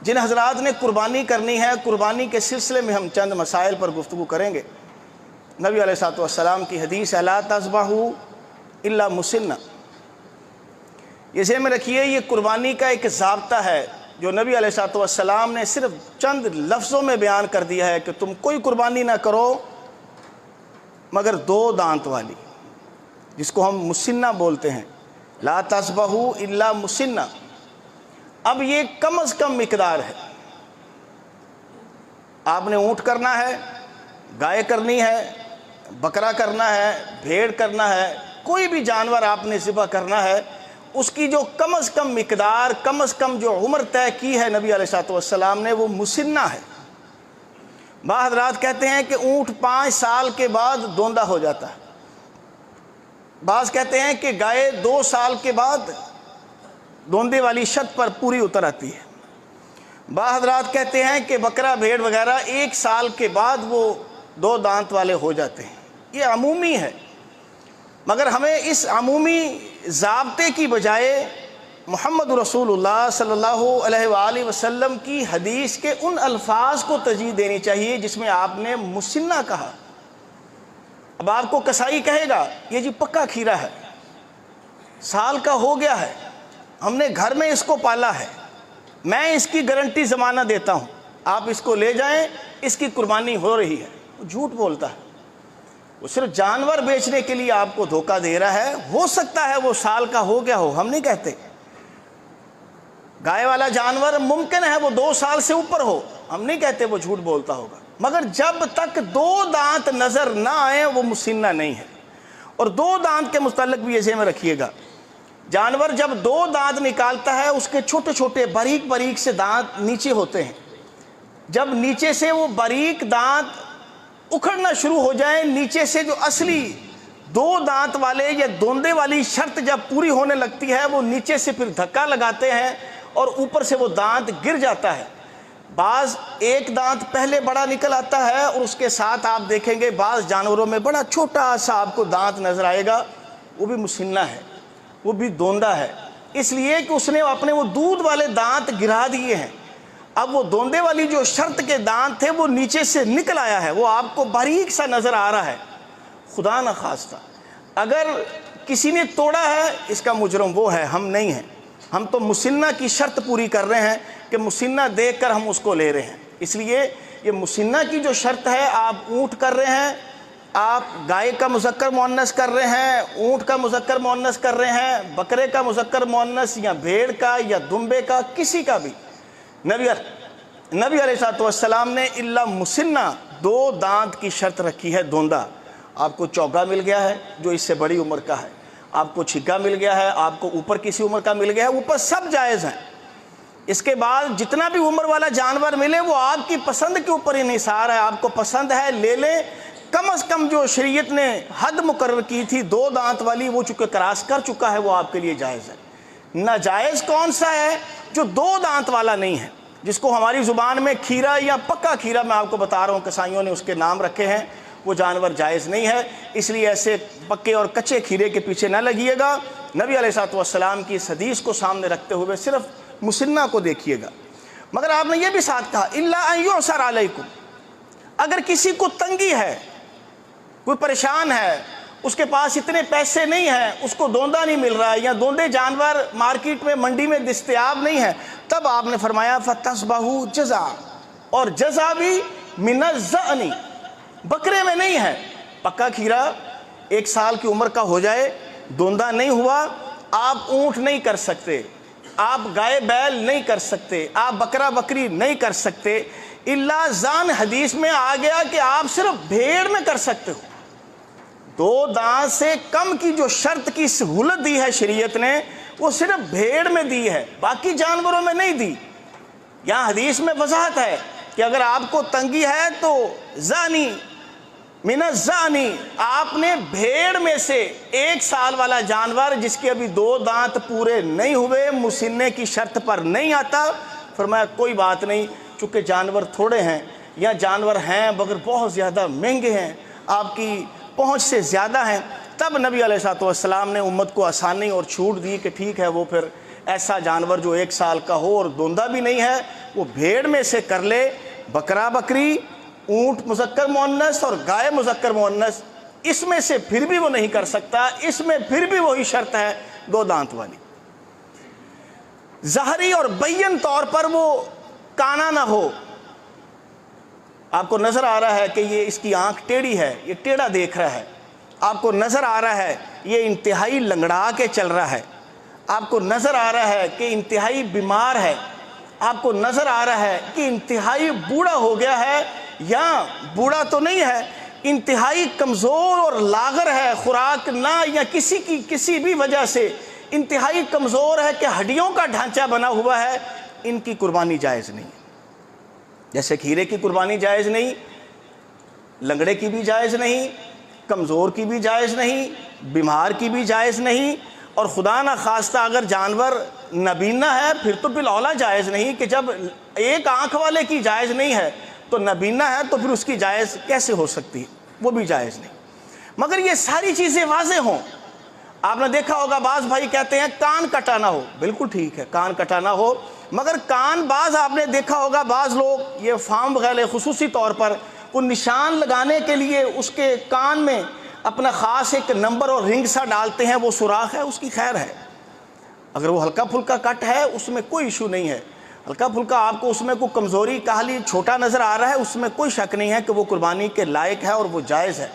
جن حضرات نے قربانی کرنی ہے، قربانی کے سلسلے میں ہم چند مسائل پر گفتگو کریں گے۔ نبی علیہ الصلوۃ والسلام کی حدیث ہے لا تذبحوا الا مسنہ۔ یہ ذہن میں رکھیے، یہ قربانی کا ایک ضابطہ ہے جو نبی علیہ الصلوۃ والسلام نے صرف چند لفظوں میں بیان کر دیا ہے کہ تم کوئی قربانی نہ کرو مگر 2 دانت والی، جس کو ہم مسنہ بولتے ہیں، لا تذبحوا الا مسنہ۔ اب یہ کم از کم مقدار ہے۔ آپ نے اونٹ کرنا ہے، گائے کرنی ہے، بکرا کرنا ہے، بھیڑ کرنا ہے، کوئی بھی جانور آپ نے ذبح کرنا ہے، اس کی جو کم از کم مقدار، کم از کم جو عمر طے کی ہے نبی علیہ الصلوۃ والسلام نے، وہ مسنہ ہے۔ بعض حضرات کہتے ہیں کہ اونٹ 5 سال کے بعد دوندہ ہو جاتا ہے، بعض کہتے ہیں کہ گائے 2 سال کے بعد دوندے والی شرط پر پوری اتر آتی ہے، بعض حضرات کہتے ہیں کہ بکرا بھیڑ وغیرہ 1 سال کے بعد وہ 2 دانت والے ہو جاتے ہیں۔ یہ عمومی ہے، مگر ہمیں اس عمومی ضابطے کی بجائے محمد رسول اللہ صلی اللہ علیہ وآلہ وسلم کی حدیث کے ان الفاظ کو ترجیح دینی چاہیے جس میں آپ نے مسنہ کہا۔ اب آپ کو کسائی کہے گا یہ جی پکا کھیرا ہے، سال کا ہو گیا ہے، ہم نے گھر میں اس کو پالا ہے، میں اس کی گارنٹی زمانہ دیتا ہوں، آپ اس کو لے جائیں، اس کی قربانی ہو رہی ہے۔ وہ جھوٹ بولتا ہے، وہ صرف جانور بیچنے کے لیے آپ کو دھوکہ دے رہا ہے۔ ہو سکتا ہے وہ سال کا ہو گیا ہو، ہم نہیں کہتے۔ گائے والا جانور ممکن ہے وہ 2 سال سے اوپر ہو، ہم نہیں کہتے وہ جھوٹ بولتا ہوگا، مگر جب تک 2 دانت نظر نہ آئیں وہ مسنہ نہیں ہے۔ اور 2 دانت کے متعلق بھی یہ ذہن میں رکھیے گا، جانور جب 2 دانت نکالتا ہے اس کے چھوٹے چھوٹے باریک باریک سے دانت نیچے ہوتے ہیں، جب نیچے سے وہ باریک دانت اکھڑنا شروع ہو جائیں، نیچے سے جو اصلی 2 دانت والے یا دوندے والی شرط جب پوری ہونے لگتی ہے، وہ نیچے سے پھر دھکا لگاتے ہیں اور اوپر سے وہ دانت گر جاتا ہے۔ بعض 1 دانت پہلے بڑا نکل آتا ہے اور اس کے ساتھ آپ دیکھیں گے بعض جانوروں میں بڑا چھوٹا سا آپ کو دانت نظر آئے گا، وہ بھی مسنہ ہے، وہ بھی دوندہ ہے، اس لیے کہ اس نے اپنے وہ دودھ والے دانت گرا دیے ہیں۔ اب وہ دوندے والی جو شرط کے دانت تھے وہ نیچے سے نکل آیا ہے، وہ آپ کو باریک سا نظر آ رہا ہے۔ خدا نہ خواستہ اگر کسی نے توڑا ہے، اس کا مجرم وہ ہے، ہم نہیں ہیں۔ ہم تو مسنہ کی شرط پوری کر رہے ہیں کہ مسنہ دیکھ کر ہم اس کو لے رہے ہیں۔ اس لیے یہ مسنہ کی جو شرط ہے، آپ اونٹ کر رہے ہیں، آپ گائے کا مذکر مؤنث کر رہے ہیں، اونٹ کا مذکر مؤنث کر رہے ہیں، بکرے کا مذکر مؤنث یا بھیڑ کا یا دمبے کا، کسی کا بھی، نبی علیہ الصلوۃ والسلام نے الا مسنہ 2 دانت کی شرط رکھی ہے، دوندہ۔ آپ کو چوگا مل گیا ہے جو اس سے بڑی عمر کا ہے، آپ کو چھگا مل گیا ہے، آپ کو اوپر کسی عمر کا مل گیا ہے، اوپر سب جائز ہیں۔ اس کے بعد جتنا بھی عمر والا جانور ملے وہ آپ کی پسند کے اوپر انحصار ہے، آپ کو پسند ہے لے لیں۔ کم از کم جو شریعت نے حد مقرر کی تھی 2 دانت والی، وہ چونکہ کراس کر چکا ہے، وہ آپ کے لیے جائز ہے۔ ناجائز کون سا ہے؟ جو 2 دانت والا نہیں ہے، جس کو ہماری زبان میں کھیرا یا پکا کھیرا میں آپ کو بتا رہا ہوں، کسائیوں نے اس کے نام رکھے ہیں، وہ جانور جائز نہیں ہے۔ اس لیے ایسے پکے اور کچے کھیرے کے پیچھے نہ لگیے گا، نبی علیہ الصلوۃ والسلام کی اس حدیث کو سامنے رکھتے ہوئے صرف مسنہ کو دیکھیے گا۔ مگر آپ نے یہ بھی ساتھ کہا الا ان یعصر علیکم، اگر کسی کو تنگی ہے، کوئی پریشان ہے، اس کے پاس اتنے پیسے نہیں ہیں، اس کو دوندہ نہیں مل رہا ہے یا دوندے جانور مارکیٹ میں منڈی میں دستیاب نہیں ہے، تب آپ نے فرمایا فَتَصْبَحُ جَزَعًا، اور جزا بھی من الضأن، بکرے میں نہیں ہے۔ پکا کھیرا 1 سال کی عمر کا ہو جائے، دوندہ نہیں ہوا، آپ اونٹ نہیں کر سکتے، آپ گائے بیل نہیں کر سکتے، آپ بکرا بکری نہیں کر سکتے، الا زان حدیث میں آ گیا کہ آپ صرف بھیڑ میں کر سکتے ہو۔ 2 دانت سے کم کی جو شرط کی سہولت دی ہے شریعت نے، وہ صرف بھیڑ میں دی ہے، باقی جانوروں میں نہیں دی۔ یہاں حدیث میں وضاحت ہے کہ اگر آپ کو تنگی ہے تو زانی من الزانی، آپ نے بھیڑ میں سے 1 سال والا جانور جس کے ابھی 2 دانت پورے نہیں ہوئے، مسننے کی شرط پر نہیں آتا، فرمایا کوئی بات نہیں، چونکہ جانور تھوڑے ہیں یا جانور ہیں مگر بہت زیادہ مہنگے ہیں، آپ کی پہنچ سے زیادہ ہیں، تب نبی علیہ الصلوۃ والسلام نے امت کو آسانی اور چھوٹ دی کہ ٹھیک ہے وہ پھر ایسا جانور جو 1 سال کا ہو اور دوندا بھی نہیں ہے، وہ بھیڑ میں سے کر لے، بکرا بکری، اونٹ مذکر مؤنث اور گائے مذکر مؤنث، اس میں سے پھر بھی وہ نہیں کر سکتا، اس میں پھر بھی وہی شرط ہے 2 دانت والی۔ ظاہری اور بین طور پر وہ کانا نہ ہو، آپ کو نظر آ رہا ہے کہ یہ اس کی آنکھ ٹیڑھی ہے، یہ ٹیڑھا دیکھ رہا ہے، آپ کو نظر آ رہا ہے یہ انتہائی لنگڑا کے چل رہا ہے، آپ کو نظر آ رہا ہے کہ انتہائی بیمار ہے، آپ کو نظر آ رہا ہے کہ انتہائی بوڑھا ہو گیا ہے، یا بوڑھا تو نہیں ہے، انتہائی کمزور اور لاغر ہے، خوراک نہ یا کسی بھی وجہ سے انتہائی کمزور ہے کہ ہڈیوں کا ڈھانچہ بنا ہوا ہے، ان کی قربانی جائز نہیں ہے۔ جیسے کھیرے کی قربانی جائز نہیں، لنگڑے کی بھی جائز نہیں، کمزور کی بھی جائز نہیں، بیمار کی بھی جائز نہیں، اور خدا نہ خواستہ اگر جانور نابینا ہے پھر تو بالاولیٰ جائز نہیں، کہ جب ایک آنکھ والے کی جائز نہیں ہے تو نابینا ہے تو پھر اس کی جائز کیسے ہو سکتی ہے؟ وہ بھی جائز نہیں۔ مگر یہ ساری چیزیں واضح ہوں۔ آپ نے دیکھا ہوگا بعض بھائی کہتے ہیں کان کٹانا ہو، بالکل ٹھیک ہے کان کٹانا ہو، مگر کان بعض آپ نے دیکھا ہوگا بعض لوگ یہ فارم وغیرہ خصوصی طور پر وہ نشان لگانے کے لیے اس کے کان میں اپنا خاص ایک نمبر اور رنگ سا ڈالتے ہیں، وہ سوراخ ہے، اس کی خیر ہے۔ اگر وہ ہلکا پھلکا کٹ ہے اس میں کوئی ایشو نہیں ہے، ہلکا پھلکا آپ کو اس میں کوئی کمزوری کاہلی چھوٹا نظر آ رہا ہے، اس میں کوئی شک نہیں ہے کہ وہ قربانی کے لائق ہے اور وہ جائز ہے۔